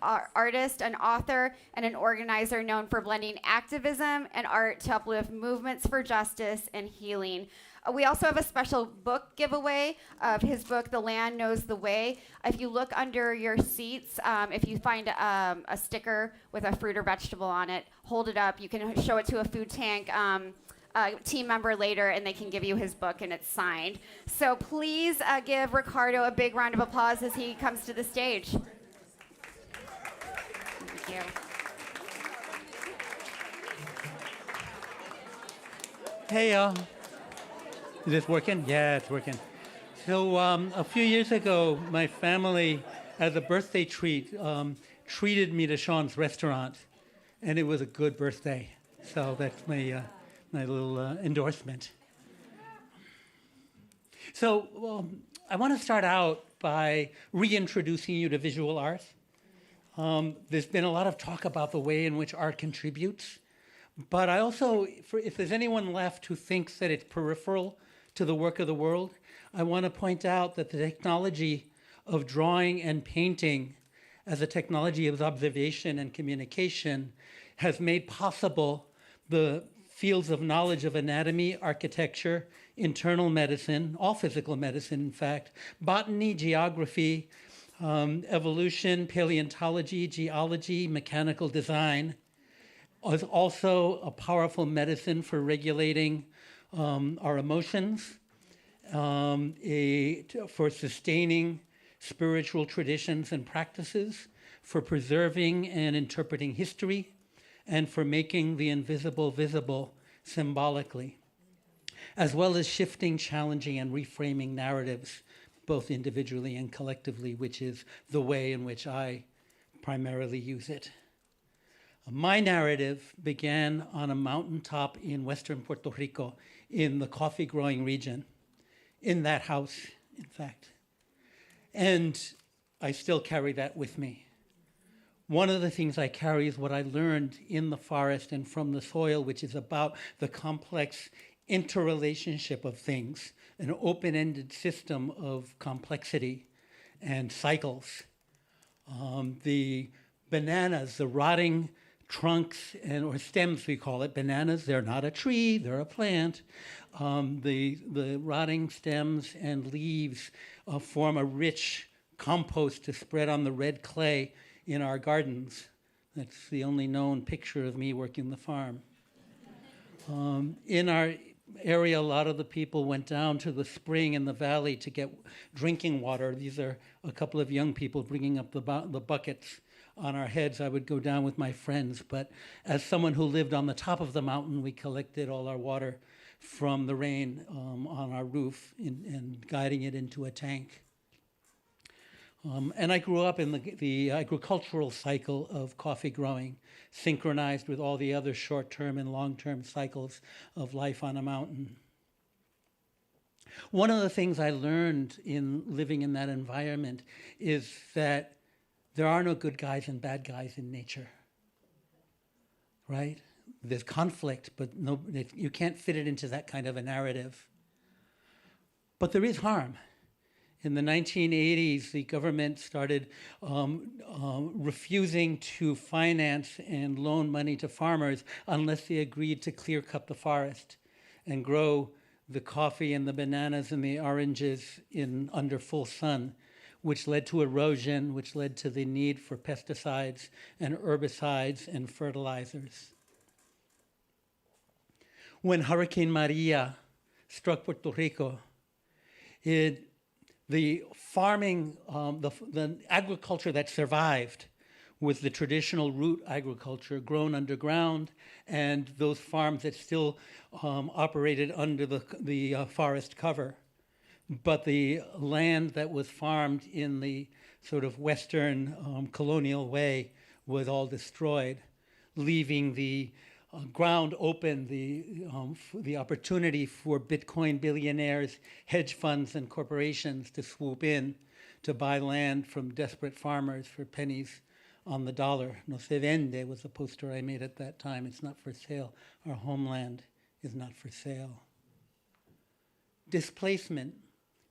artist, an author, and an organizer known for blending activism and art to uplift movements for justice and healing. We also have a special book giveaway of his book, The Land Knows the Way. If you look under your seats, if you find a sticker with a fruit or vegetable on it, hold it up. You can show it to a food tank team member later, and they can give you his book, and it's signed. So please give Ricardo a big round of applause as he comes to the stage. Thank you. Hey, y'all. Is this working? Yeah, it's working. So a few years ago, my family, as a birthday treat, treated me to Sean's restaurant, and it was a good birthday. So that's my little endorsement. So I want to start out by reintroducing you to visual art. There's been a lot of talk about the way in which art contributes, but I also, if there's anyone left who thinks that it's peripheral to the work of the world, I want to point out that the technology of drawing and painting as a technology of observation and communication has made possible the fields of knowledge of anatomy, architecture, internal medicine, all physical medicine, in fact, botany, geography, evolution, paleontology, geology, mechanical design, is also a powerful medicine for regulating our emotions, for sustaining spiritual traditions and practices, for preserving and interpreting history, and for making the invisible visible symbolically, as well as shifting, challenging, and reframing narratives, both individually and collectively, which is the way in which I primarily use it. My narrative began on a mountaintop in western Puerto Rico in the coffee growing region, in that house, in fact. And I still carry that with me. One of the things I carry is what I learned in the forest and from the soil, which is about the complex interrelationship of things, an open-ended system of complexity and cycles. The bananas, the rotting trunks or stems, we call it bananas. They're not a tree, they're a plant. The rotting stems and leaves form a rich compost to spread on the red clay in our gardens. That's the only known picture of me working the farm. In our area, a lot of the people went down to the spring in the valley to get drinking water. These are a couple of young people bringing up the buckets on our heads. I would go down with my friends, but as someone who lived on the top of the mountain, we collected all our water from the rain on our roof and guiding it into a tank. And I grew up in the agricultural cycle of coffee growing, synchronized with all the other short-term and long-term cycles of life on a mountain. One of the things I learned in living in that environment is that there are no good guys and bad guys in nature, right? There's conflict, but you can't fit it into that kind of a narrative. But there is harm. In the 1980s, the government started refusing to finance and loan money to farmers unless they agreed to clear cut the forest and grow the coffee and the bananas and the oranges under full sun, which led to erosion, which led to the need for pesticides and herbicides and fertilizers. When Hurricane Maria struck Puerto Rico, the farming, the agriculture that survived was the traditional root agriculture grown underground, and those farms that still operated under the forest cover. But the land that was farmed in the sort of Western colonial way was all destroyed, leaving the ground open, the opportunity for Bitcoin billionaires, hedge funds, and corporations to swoop in to buy land from desperate farmers for pennies on the dollar. No se vende was the poster I made at that time. It's not for sale. Our homeland is not for sale. Displacement,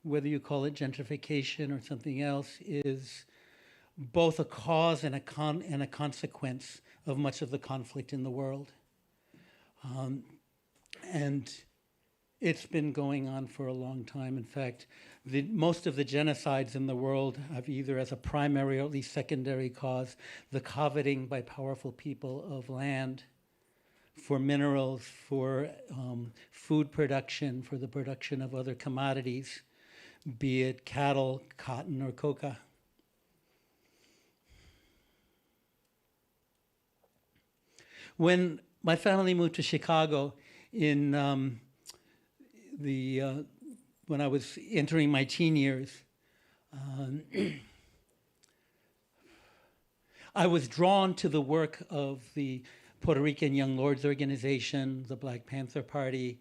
whether you call it gentrification or something else, is both a cause and a consequence of much of the conflict in the world. And it's been going on for a long time. In fact, most of the genocides in the world have either as a primary or at least secondary cause the coveting by powerful people of land for minerals, for food production, for the production of other commodities, be it cattle, cotton, or coca. When my family moved to Chicago in when I was entering my teen years, I was drawn to the work of the Puerto Rican Young Lords Organization, the Black Panther Party,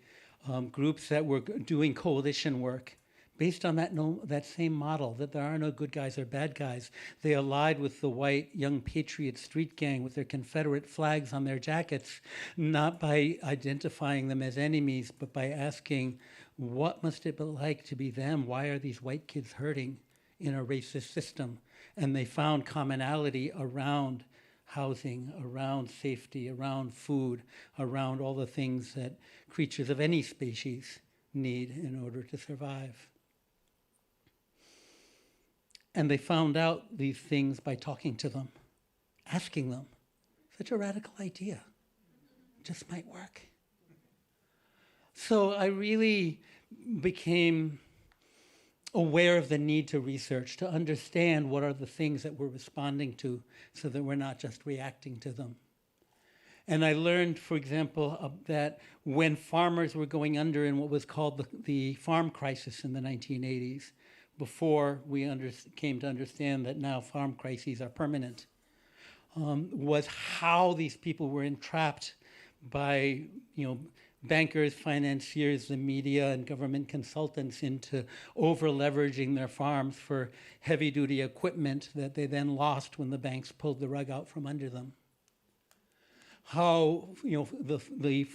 groups that were doing coalition work based on that same model, that there are no good guys or bad guys. They allied with the white young patriot street gang with their Confederate flags on their jackets, not by identifying them as enemies, but by asking, what must it be like to be them? Why are these white kids hurting in a racist system? And they found commonality around housing, around safety, around food, around all the things that creatures of any species need in order to survive. And they found out these things by talking to them, asking them. Such a radical idea. Just might work. So I really became aware of the need to research, to understand what are the things that we're responding to so that we're not just reacting to them. And I learned, for example, that when farmers were going under in what was called the farm crisis in the 1980s, before we came to understand that now farm crises are permanent, was how these people were entrapped by, bankers, financiers, the media, and government consultants into over-leveraging their farms for heavy-duty equipment that they then lost when the banks pulled the rug out from under them. How, the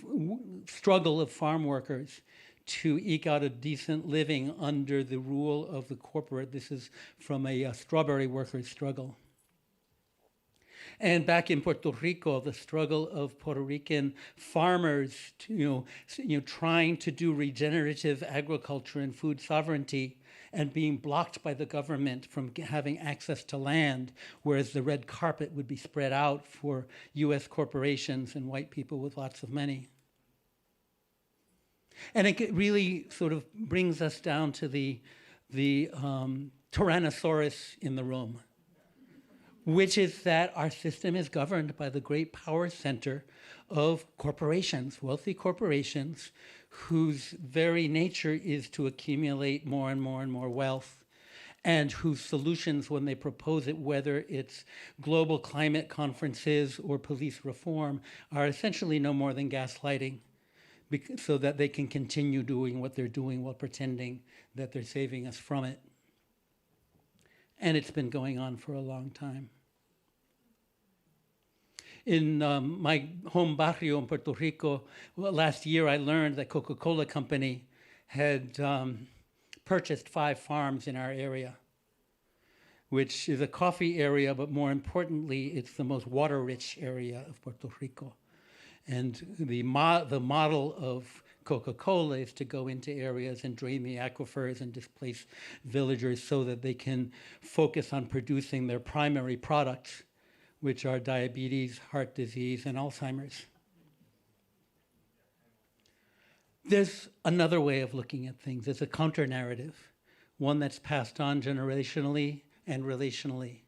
struggle of farm workers to eke out a decent living under the rule of the corporate. This is from a strawberry workers' struggle. And back in Puerto Rico, the struggle of Puerto Rican farmers, trying to do regenerative agriculture and food sovereignty, and being blocked by the government from having access to land, whereas the red carpet would be spread out for U.S. corporations and white people with lots of money. And it really sort of brings us down to the Tyrannosaurus in the room, which is that our system is governed by the great power center of corporations, wealthy corporations, whose very nature is to accumulate more and more and more wealth, and whose solutions, when they propose it, whether it's global climate conferences or police reform, are essentially no more than gaslighting, so that they can continue doing what they're doing while pretending that they're saving us from it. And it's been going on for a long time. In my home barrio in Puerto Rico, last year I learned that Coca-Cola Company had purchased 5 farms in our area, which is a coffee area, but more importantly, it's the most water-rich area of Puerto Rico. And the model of Coca-Cola is to go into areas and drain the aquifers and displace villagers so that they can focus on producing their primary products, which are diabetes, heart disease, and Alzheimer's. There's another way of looking at things. There's a counter-narrative, one that's passed on generationally and relationally.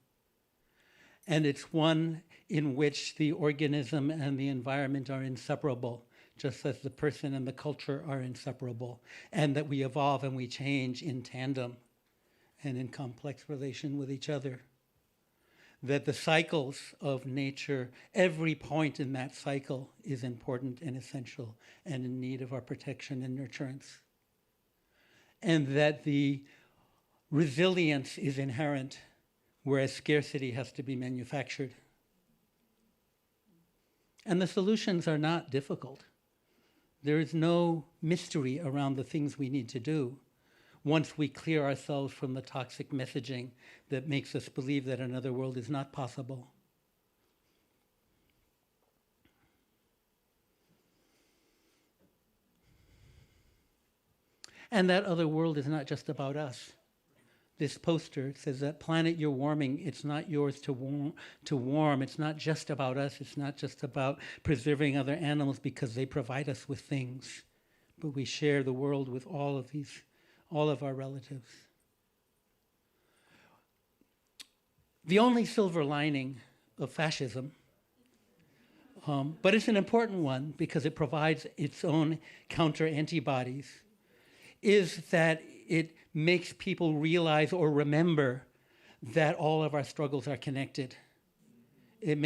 And it's one in which the organism and the environment are inseparable, just as the person and the culture are inseparable, and that we evolve and we change in tandem and in complex relation with each other. That the cycles of nature, every point in that cycle is important and essential and in need of our protection and nurturance. And that the resilience is inherent, whereas scarcity has to be manufactured. And the solutions are not difficult. There is no mystery around the things we need to do. once we clear ourselves from the toxic messaging that makes us believe that another world is not possible. And that other world is not just about us. This poster says that planet you're warming, it's not yours to warm. It's not just about us. It's not just about preserving other animals because they provide us with things. But we share the world with all of our relatives. The only silver lining of fascism, but it's an important one because it provides its own counter antibodies, is that it makes people realize or remember that all of our struggles are connected. It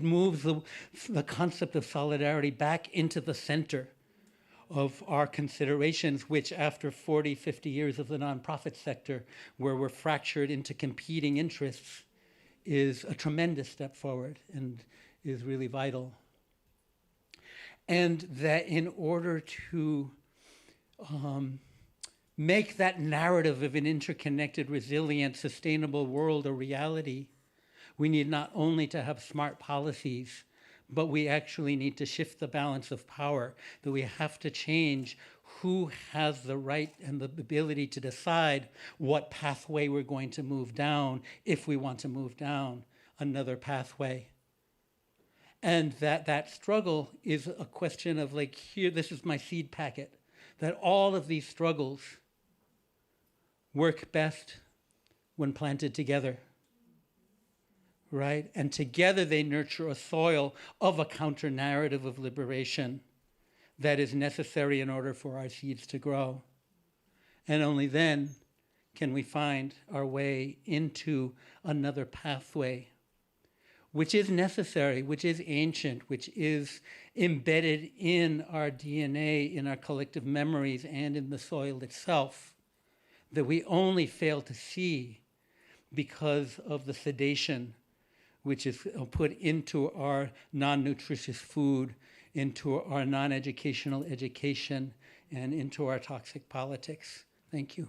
moves the concept of solidarity back into the center of our considerations, which after 40, 50 years of the nonprofit sector, where we're fractured into competing interests, is a tremendous step forward and is really vital. And that in order to make that narrative of an interconnected, resilient, sustainable world a reality, we need not only to have smart policies, but we actually need to shift the balance of power, that we have to change who has the right and the ability to decide what pathway we're going to move down if we want to move down another pathway. And that struggle is a question of like, here, this is my seed packet, that all of these struggles work best when planted together, right? And together they nurture a soil of a counter-narrative of liberation that is necessary in order for our seeds to grow. And only then can we find our way into another pathway, which is necessary, which is ancient, which is embedded in our DNA, in our collective memories, and in the soil itself, that we only fail to see because of the sedation which is put into our non-nutritious food, into our non-educational education, and into our toxic politics. Thank you.